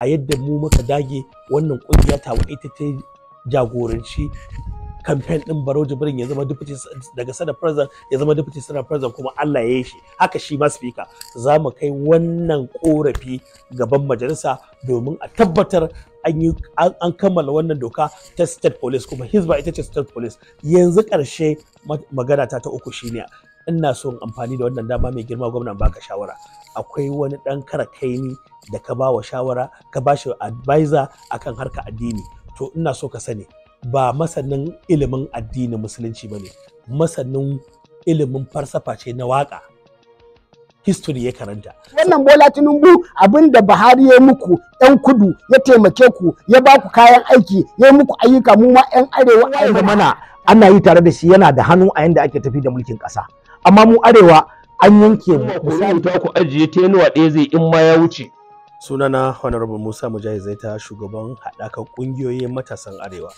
a yadda mu muka dage wannan kungiya ta ita ta jagoranci campaign din Barau Jibrin ya zama deputy daga Senate president ya zama deputy Senate president kuma Allah ya yi shi haka shi ma speaker za mu kai wannan korafi gaban majalisa domin a tabbatar an kammala wannan doka ta state police kuma Hizba ita ce state police. Yanzu ƙarshe magana ta uku shine ina son amfani da wannan dama mai girma gwamnan baka shawara. Akwai wani ɗan karakaini da ka ba wa shawara ka ba shi advisor akan harka addini, to ina so ka sani ba masanin ilimin addinin musulunci ba ne, masanin ilimin falsafa ce na waka, history ya karanta. Wannan Bola Tinubu abinda Buhari ya muku yan kudu ya taimake ku ya ba ku kayan aiki ya muku ayyuka mu ma yan arewa a yanzu mana ana yi tare da shi yana da hannu a yanda ake tafi da mulkin ƙasa. Amma mu arewa an yanke mu misali ta ku ajiye tenuwa ɗaya zai in ma ya wuce. Sunana Honorable Musa Mujahid Zaita, shugaban haɗakar ƙungiyoyin matasan arewa.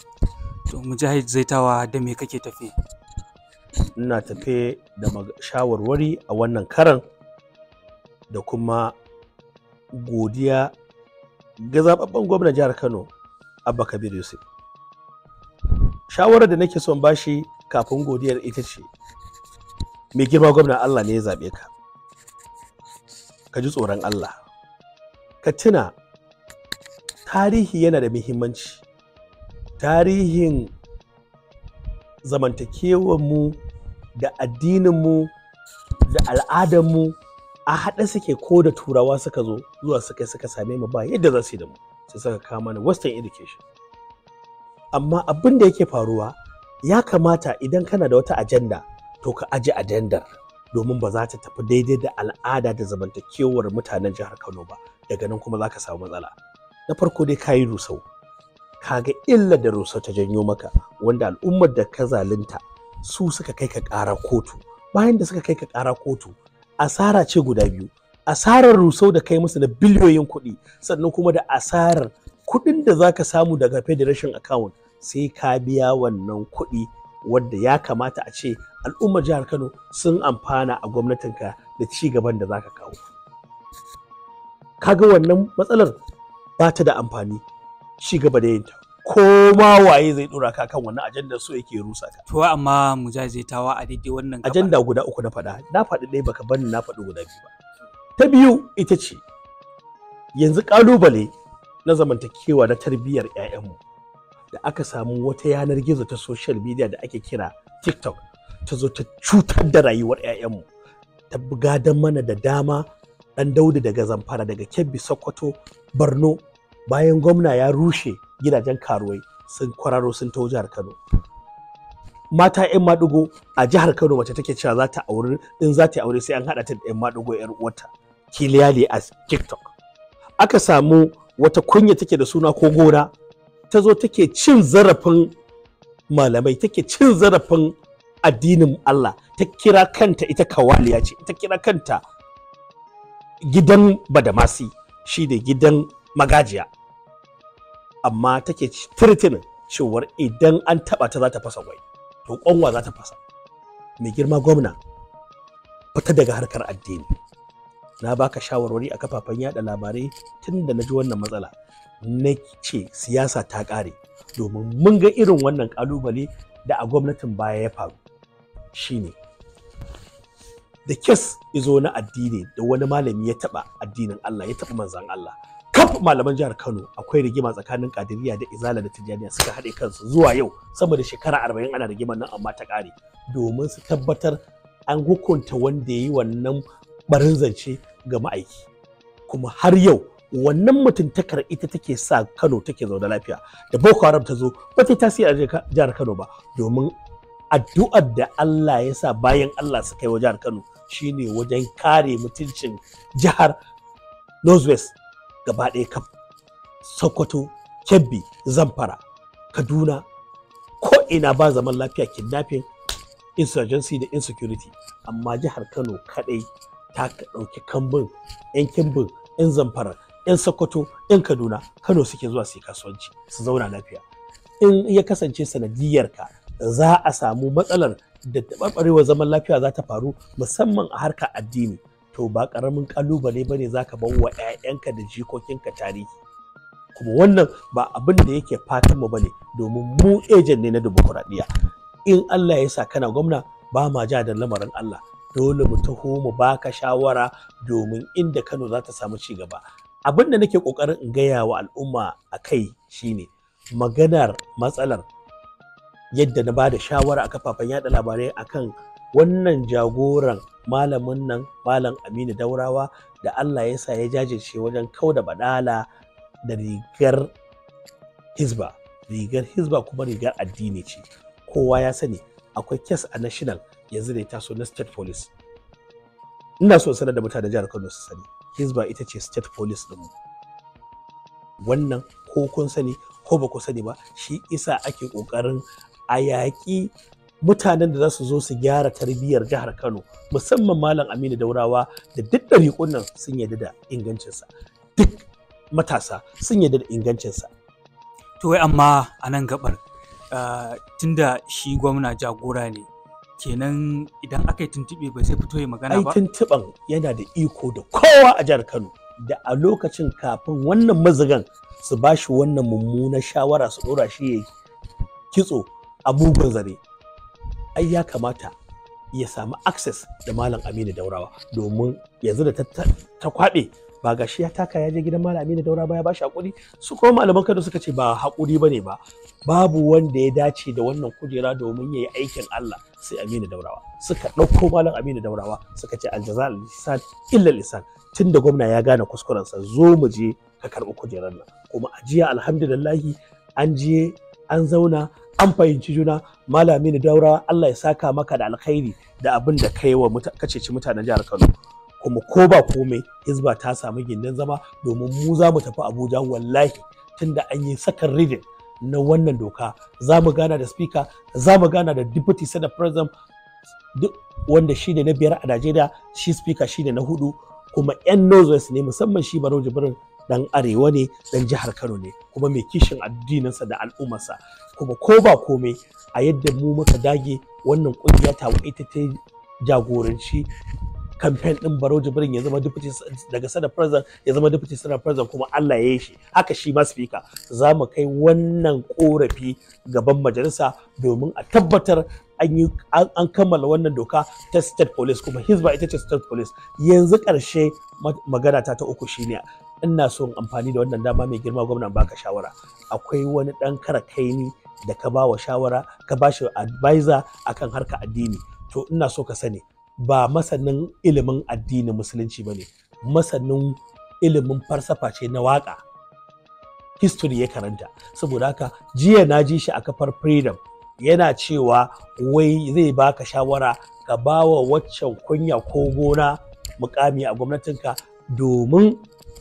To Mujahid Zaitawa da me kake tafe? Ina tafe da shawarwari a wannan karan da kuma godiya ga zababben gwamnan jihar Kano Abba Kabir Yusuf. Shawarar da nake son bashi kafin godiyar ita ce, mai girma gwamna Allah ne ya zaɓe ka. Ka ji tsoron Allah. Ka tuna tarihi yana da muhimmanci. Tarihin zamantakewarmu da addininmu da al'adarmu a haɗe suke, ko da turawa suka zo zuwa suka same mu ba yadda za su yi da mu, sai suka kawo mana western education. Amma abin da yake faruwa, ya kamata idan kana da wata ajanda to ka aje ajandar, domin ba za ta tafi daidai da al'ada da zamantakewar mutanen jihar Kano ba. Daga nan kuma za ka samu matsala. Na farko dai ka yi rusau, ka ga illa da rusau ta janyo maka, wanda al'ummar da ka zalunta su suka kai ka ƙara kotu. Bayan da suka kai ka ƙara kotu, asara ce guda biyu: asarar rusau da kai musu da biliyoyin kuɗi, sannan kuma da asarar kuɗin da za ka samu daga federation account. Sai ka biya wannan kuɗi wadda ya kamata a ce al'ummar jihar Kano sun amfana a gwamnatinka da ci gaban da za ka kawo. Kaga wannan matsalar ba ta da amfani, ci gaba da yinta, ko ma waye zai dora ka kan wannan ajandar so yake rusa ka. To amma Mujahid Zaitawa a daidai wannan ajanda guda uku na faɗi ɗaya baka bani na faɗi guda biyu ba. Ta biyu ita ce yanzu ƙalubale na zamantakewa na tarbiyyar 'ya'yanmu da aka samu wata yanar gizo ta social media da ake kira TikTok ta zo ta cutar da rayuwar 'ya'yanmu, ta gadan mana da dama. Ɗan Daudu daga Zamfara, daga Kebbi, Sokoto, Borno, bayan gwamna ya rushe gidajen karuwai sun kwararo sun taho jihar Kano. Mata 'yan maɗigo a jihar Kano, mace take cewa za ta aure, in za ta aure sai an haɗa ta da 'yan maɗigo 'yar uwarta, kiliyali a TikTok. Aka samu wata kunya take da suna ko gona, ta zo take cin zarafin malamai, take cin zarafin addinin Allah, ta kira kanta ita kawaliya ce, ta kira kanta gidan Badamasi, shi da gidan magajiya, amma take tirtinin cewar idan an taba ta za ta fasa gwai, to kwanwa za ta fasa. Mai girma gwamna, fita daga harkar addini. Na baka shawarwari a kafafen yada labarai tun da na ji wannan matsala, na ce siyasa ta ƙare, domin mun ga irin wannan ƙalubale da a gwamnatin baya ya faru. Shine da kes izo na addini da wani malami ya taba addinin Allah, ya taba manzan Allah. Kaf malaman jihar Kano akwai rigima tsakanin Qadiriyya da Izala da Tijjaniya, suka haɗe kansu zuwa yau sama da shekara 40 ana rigimar nan, amma ta ƙare, domin su tabbatar an hukunta wanda ya yi wannan barin zance ga ma'aiki. Kuma har yau wannan mutuntakar ita take sa Kano take zaune lafiya. Da Boko Haram ta zo ba ta tasiri a jihar Kano ba, domin addu'ar da Allah ya sa bayan Allah suka yi wa jihar Kano shine wajen kare mutuncin jihar Northwest gaba ɗaya kaf, Sokoto, Kebbi, Zamfara, Kaduna, ko ina ba zaman lafiya, kidnapping, insurgency da insecurity. Amma jihar Kano kaɗai ta ɗauki kambun 'yan Kimbin, 'yan Zamfara, 'yan Sokoto, 'yan Kaduna. Kano suke zuwa su yi kasuwanci, su zauna lafiya. In ya kasance sanadiyarka za a samu matsalar da taɓarɓarewar zaman lafiya za ta faru, musamman a harkar addini, to ba ƙaramin ƙalubale ba ne za ka bar wa 'ya'yanka da jikokinka tarihi. kuma wannan ba abin da yake fatan mu bane, domin mu ejen ne na dimokuraɗiyya. In Allah ya sa kana gwamna ba ma ja da lamarin Allah, dole mu taho mu baka shawara domin inda Kano za ta samu ci gaba. Abin da nake kokarin in gaya wa al'umma a kai shine maganar matsalar yadda na bada shawara a kafafen yada labarai akan wannan jagoran malamin nan Malam Aminu Daurawa da Allah ya sa ya jajirce wajen kauda badala da rigar Hizba. Rigar Hizba kuma rigar addini ce. Kowa ya sani akwai kes a national yanzu da ya taso na state police. Ina so sanar da mutanen jihar Kano su sani Hizba ita ce state police ɗinmu. Wannan ko kun sani ko ba ku sani ba, shi isa ake ƙoƙarin a yaƙi mutanen da za su zo su gyara tarbiyyar jihar Kano, musamman Malam Aminu Daurawa da duk ɗariƙun nan sun yarda da ingancinsa, duk matasa sun yarda da ingancinsa. To wai amma a nan gabar tunda shi gwamna jagora ne, kenan idan aka yi tuntuɓe ba zai fito ya magana ba? Ai tuntuɓan yana da iko da kowa a jihar Kano, da a lokacin kafin wannan mazigan su ba shi wannan mummunar shawara su ɗora shi ya kitso a mugun zare. Ai ya kamata ya samu access da Malam Aminu Daurawa, domin yanzu da ta kwaɓe ba ga shi ya taka ya je gidan Malam Aminu Daurawa ba ya ba shi haƙuri. Su kuma malaman Kano suka ce ba haƙuri ba ne ba, babu wanda ya dace da wannan kujera domin ya yi aikin Allah sai Aminu Daurawa. Suka ɗauko Malam Aminu Daurawa suka ce aljaza lisan illa lisan, tun da gwamna ya gane kuskurensa zo mu je ka karɓi kujerar nan. Kuma a jiya alhamdulillahi an je an zauna an fahimci juna. Malam Aminu Daurawa Allah ya saka maka da alkhairi da abin da kai wa kaceci mutanen jihar Kano. Kuma ko ba komai Hizba ta samu gindin zama, domin mu za mu tafi Abuja wallahi tunda an yi second reading na wannan doka. Za mu gana da speaker, za mu gana da deputy senate president, duk wanda shi ne na 5 a Najeriya, shi speaker shi ne na 4, kuma 'yan Northwest ne, musamman shi Barau Jibrin dan arewa ne, dan jihar Kano ne, kuma mai kishin addininsa da al'ummarsa. Kuma ko ba komai a yadda mu muka dage wannan kungiya ta ita ta jagoranci campaign din Barau Jibrin ya zama deputy daga senate president ya zama deputy senate president, kuma Allah ya yi shi haka. Shi ma speaker za mu kai wannan korafi gaban majalisa domin a tabbatar an kammala wannan doka ta state police, kuma Hizba ita ce state police. Yanzu ƙarshe magana ta uku shine ina son amfani da wannan dama mai girma gwamna baka shawara. Akwai wani ɗan kara kaini da ka ba wa shawara, ka ba shi advisor akan harka addini. To ina so ka sani ba masanin ilimin addinin musulunci ba ne, masanin ilimin falsafa ce na waka, history ya karanta. Saboda haka jiya na ji shi a kafar freedom yana cewa wai zai baka shawara ka ba wa waccan kunya ko gona mukami a gwamnatinka, domin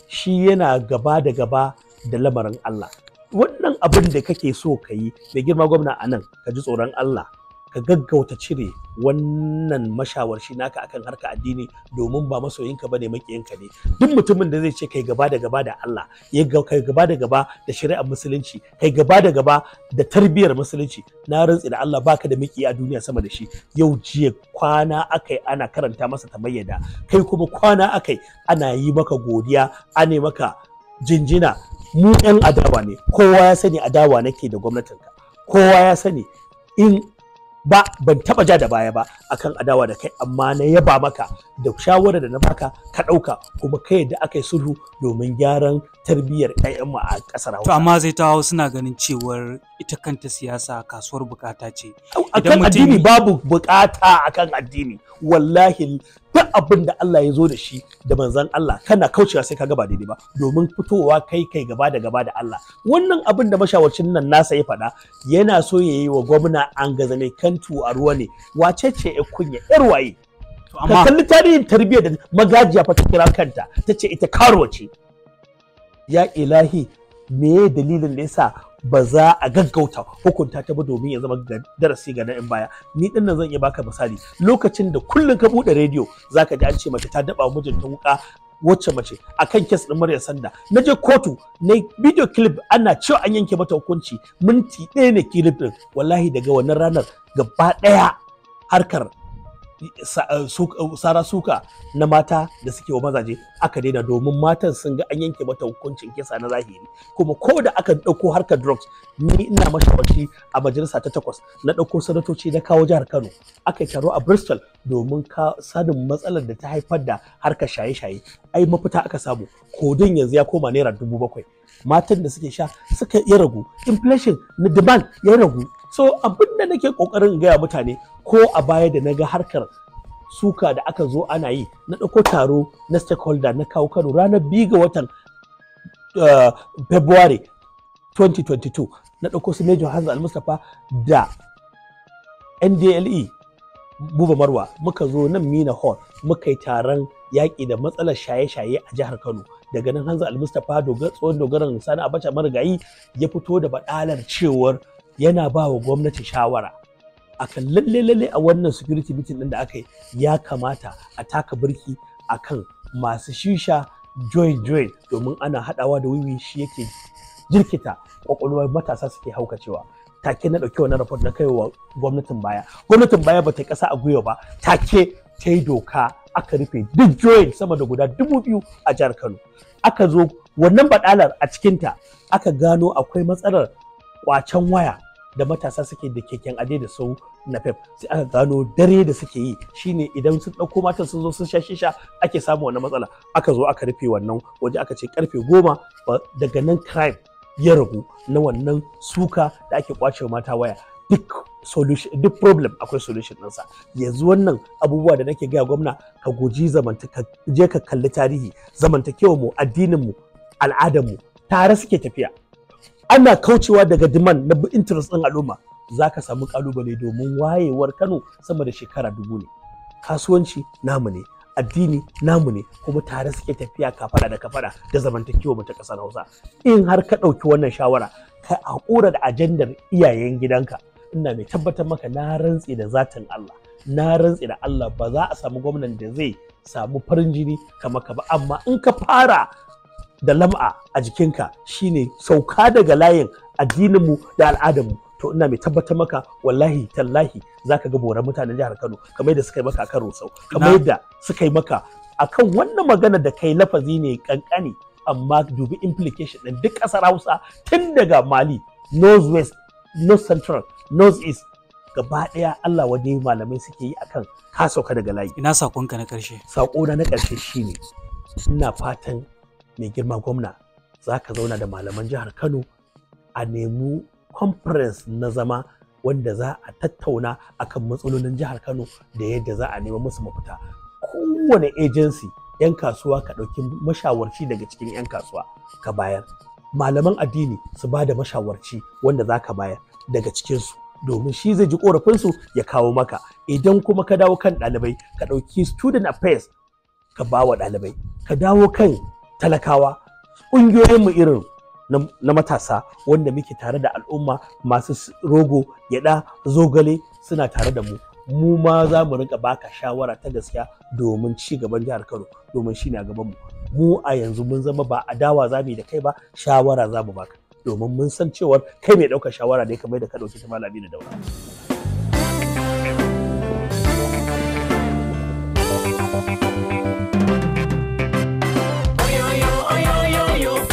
shi yana gaba da gaba da lamarin Allah. Wannan abin da kake so ka yi mai girma gwamna a nan, ka ji tsoron Allah, ka gaggauta cire wannan mashawarci naka akan harka addini, domin ba masoyinka bane makiyinka ne. Duk mutumin da zai ce kai gaba da gaba da Allah, kai gaba da gaba da shari'ar musulunci, kai gaba da gaba da tarbiyyar musulunci, na rantsi da Allah baka da miki a duniya sama da shi. Yau jiya kwana akai ana karanta masa tamayyada, kai kuma kwana akai ana yi maka godiya, ana maka jinjina. Mu 'yan adawa ne, kowa ya sani adawa nake da gwamnatinka, kowa ya sani in ban taba ja da baya ba akan adawa da kai, amma na yaba maka da shawarar da na baka ka dauka, kuma kai da aka yi sulhu domin gyaran tarbiyyar ƴaƴanmu a ƙasar Hausa. To amma zai tawo suna ganin cewar ita kanta siyasa kasuwar bukata ce. Akan addini babu bukata akan addini, wallahi duk abin da Allah ya zo da shi da manzon Allah kana kaucewa sai ka ga ba daidai ba, domin fitowa kai gaba da gaba da Allah. Wannan abin da mashawarcin nan nasa ya faɗa, yana so ya yi wa gwamna an gazame kantu a ruwa ne. Wace ce ya kunya yar waye? Ka kalli tarihin tarbiyyar da magajiya fa ta kira kanta, ta ce ita karuwa ce. Ya ilahi, me dalilin da yasa ba za a gaggauta hukunta ta ba domin ya zama darasi ga na'in baya? Ni din nan zan iya baka misali, lokacin da kullun ka bude rediyo zaka ji an ce mace ta daba mijinta wuka, wacce mace akan kes din Maryam Sanda. Na je kotu na video clip ana cewa an yanke mata hukunci, minti 1 ne clip din. Wallahi daga wannan ranar gaba daya harkar sara suka na mata da suke wa mazaje aka daina, domin matan sun ga an yanke mata hukuncin kisa na zahiri. Kuma ko da aka ɗauko harkar drugs, ni ina mashawarci a majalisa ta 8 na ɗauko sanatoci na kawo jihar Kano, aka yi taro a Bristol domin sanin matsalar da ta haifar da harkar shaye-shaye. Ai mafita aka samu, kodin yanzu ya koma naira 7,000. Matan da suke sha suka ya ragu, inflation na demand ya ragu. So abin da nake kokarin gaya mutane, ko a baya da naga harkar suka da aka zo ana yi, na ɗauko taro na stakeholder na kawo Kano ranar 2 ga watan February 2022, na ɗauko su Major Hamza Al-Mustapha da NDLE Buba Marwa, muka zo nan Mina Hall muka yi taron yaƙi da matsalar shaye-shaye a jihar Kano. Daga nan Hamza Al-Mustapha tsohon dogaran Sani Abacha marigayi ya fito da baɗalar cewar yana ba wa gwamnati shawara akan lalle a wannan security meeting din da aka yi ya kamata a taka birki akan masu shisha joint domin ana hadawa da wiwi, shi yake jirkita kwakwalwar matasa suke haukacewa. Take na dauki wannan report na kaiwa gwamnatin baya bata kasa a gwiwa ba, take ta yi doka aka rufe duk joint sama da guda 2,000 a jihar Kano. Aka zo wannan badalar a cikinta aka gano akwai matsalar kwacen waya da matasa suke da keken ade da sau na pep, sai aka gano dare da suke yi shine idan sun ɗauko matan sun zo sun sha shisha ake samu wannan matsala. Aka zo aka rufe wannan waje, aka ce karfe 10 daga nan crime ya ragu na wannan suka da ake kwace mata waya. Duk problem akwai solution ɗinsa. Yanzu wannan abubuwa da nake gaya gwamna, ka guji je ka kalli tarihi, zamantakewa mu, addinin mu, al'adar mu tare suke tafiya. Ana kaucewa daga demand na interest ɗin al'umma, za ka samu kalubale, domin wayewar Kano sama da shekara 1000 ne. Kasuwanci namu ne, addini namu ne, kuma tare suke tafiya kafada da kafada da zamantakewa mu ta ƙasar Hausa. In har ka ɗauki wannan shawara, ka haƙura da ajandar iyayen gidanka, ina mai tabbatar maka, na rantse da zatin Allah, na rantse da Allah, ba za a samu gwamnan da zai samu farin jini kamar ka ba. Amma in ka fara da lam'a a jikinka, shine sauka daga layin addininmu da al'adarmu, to ina mai tabbatar maka, wallahi tallahi zaka ga boran mutanen jihar Kano kamar yadda suka yi maka akan Rusau, kamar yadda suka yi maka akan wannan magana da kai lafazi ne kankani, amma dubi implication din duk ƙasar Hausa, tun daga Mali, North West, North Central, North East, gaba ɗaya Allah waje malamai suke yi akan ka sauka daga layi. Ina sakonka na ƙarshe? Sakona na ƙarshe shine, ina fatan mai girma gwamna za ka zauna da malaman jihar Kano a nemi conference na zama wanda za a tattauna akan matsalolin jihar Kano da yadda za a nemi musu mafita. Kowane agency, 'yan kasuwa ka ɗauki mashawarci daga cikin 'yan kasuwa ka bayar, malaman addini su ba da mashawarci wanda za ka bayar daga cikinsu, domin shi zai ji ƙorafinsu ya kawo maka. Idan kuma ka dawo kan ɗalibai, ka ɗauki student affairs ka ba wa ɗalibai, ka dawo kan talakawa, ƙungiyoyinmu irin na matasa wanda muke tare da al'umma, masu rogo, gyaɗa, zogale suna tare da mu. Mu ma za mu rinka baka shawara ta gaskiya domin ci gaban jihar Kano, domin shine a gaban mu. Mu a yanzu mun zama ba adawa za mu yi da kai ba, shawara za mu baka, domin mun san cewar kai mai ɗaukar shawara ne kamar da ka ɗauki ta Malami da Daura.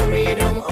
Freedom,